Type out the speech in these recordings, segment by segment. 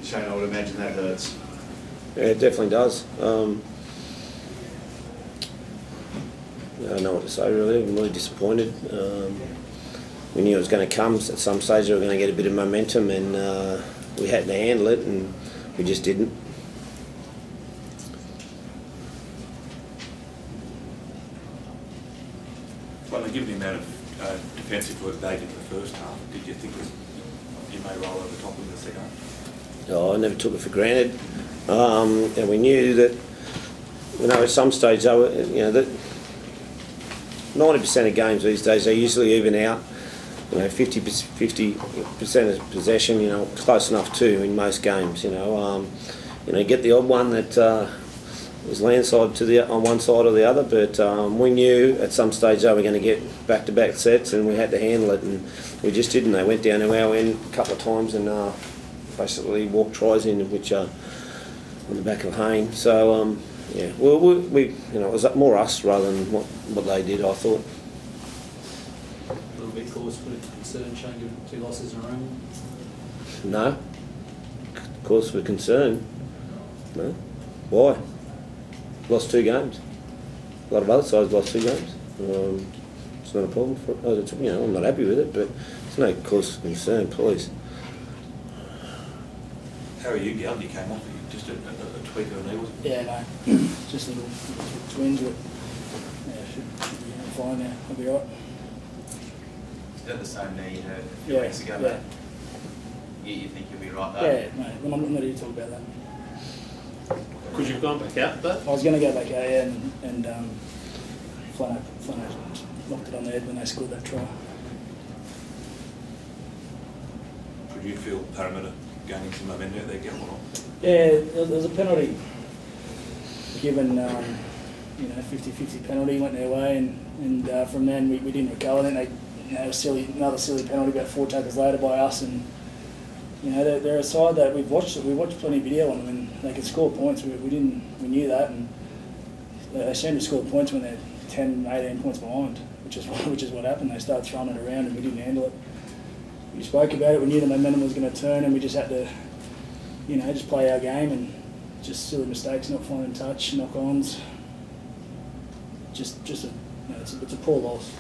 Shane, I would imagine that hurts. Yeah, it definitely does. I don't know what to say really. I'm really disappointed. We knew it was going to come at some stage. We were going to get a bit of momentum, and we had to handle it, and we just didn't. Well, given the amount of defensive work they did in the first half, did you think that you may roll over the top in the second half? Oh, I never took it for granted, and we knew that. At some stage, they were, that 90% of games these days they usually even out. 50% of possession, close enough to in most games. Get the odd one that was landslide on one side or the other, but we knew at some stage they were going to get back-to-back sets, and we had to handle it, and we just didn't. They went down to our end a couple of times and basically walked tries in, which on the back of Hayne. So yeah, well, it was more us rather than what they did, I thought. A little bit cause for concern, Shane, given 2 losses in a row? No. Cause for concern? No. Why? Lost 2 games. A lot of other sides lost 2 games. It's not a problem for us. I'm not happy with it, but it's no cause for concern, please. How are you, Gal? You came off just a tweak of a knee, wasn't it? Yeah, no. Just a little twinge, but yeah, should be fine now. I'll be right. Is that the same knee you had a few weeks ago? Yeah. You think you'll be right though? Yeah, no, I'm not here to talk about that. Could you have gone back out, but I was going to go back out, yeah, and Flano knocked it on the head when they scored that try. Could you feel Parramatta gaining some momentum out there, Gal, or not? Yeah, there was a penalty given, 50-50 penalty went their way, and from then we didn't recover. Then they, another silly penalty about 4 tackles later by us, and they're a side that we watched plenty of video on them, and they could score points. We knew that, and they seem to score points when they're 10, 18 points behind, which is what happened. They started throwing it around, and we didn't handle it. We spoke about it. We knew the momentum was going to turn, and we just had to, just play our game, and just silly mistakes, not finding touch, knock-ons. It's a poor loss.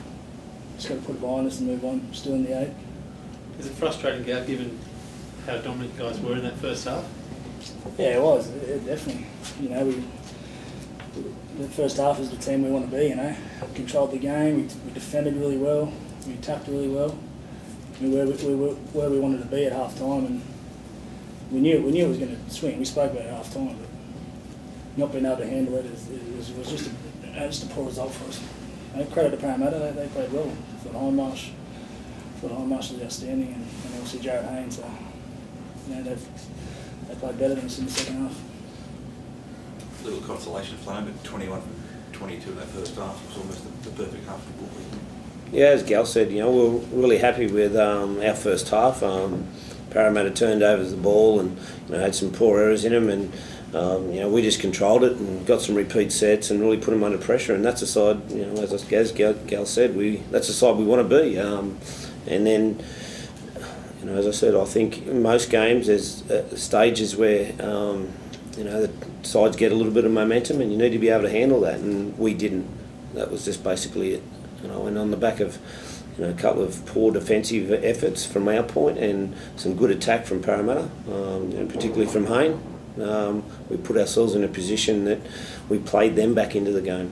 Just got to put it behind us and move on. Still in the 8. is it frustrating, Gal, given how dominant you guys were in that first half? Yeah, it was. Definitely. The first half is the team we want to be. We controlled the game. We defended really well. We attacked really well. We were where we wanted to be at half time, and we knew it was going to swing. We spoke about it at half time, but not being able to handle it was just a poor result for us. Credit to Parramatta, they played well. For the Hindmarsh was outstanding, and obviously Jared Haynes. They played better than us in the second half. Little consolation for them, but 21 from 22 in that first half was almost the perfect half of the book. Yeah, as Gal said, we were really happy with our first half. Parramatta turned over the ball and had some poor errors in them, and we just controlled it and got some repeat sets and really put them under pressure. And that's the side, as Gal said, that's the side we want to be. And then, as I said, I think in most games there's stages where the sides get a little bit of momentum, and you need to be able to handle that, and we didn't. That was just basically it. And on the back of a couple of poor defensive efforts from our point and some good attack from Parramatta, and particularly from Hayne, we put ourselves in a position that we played them back into the game.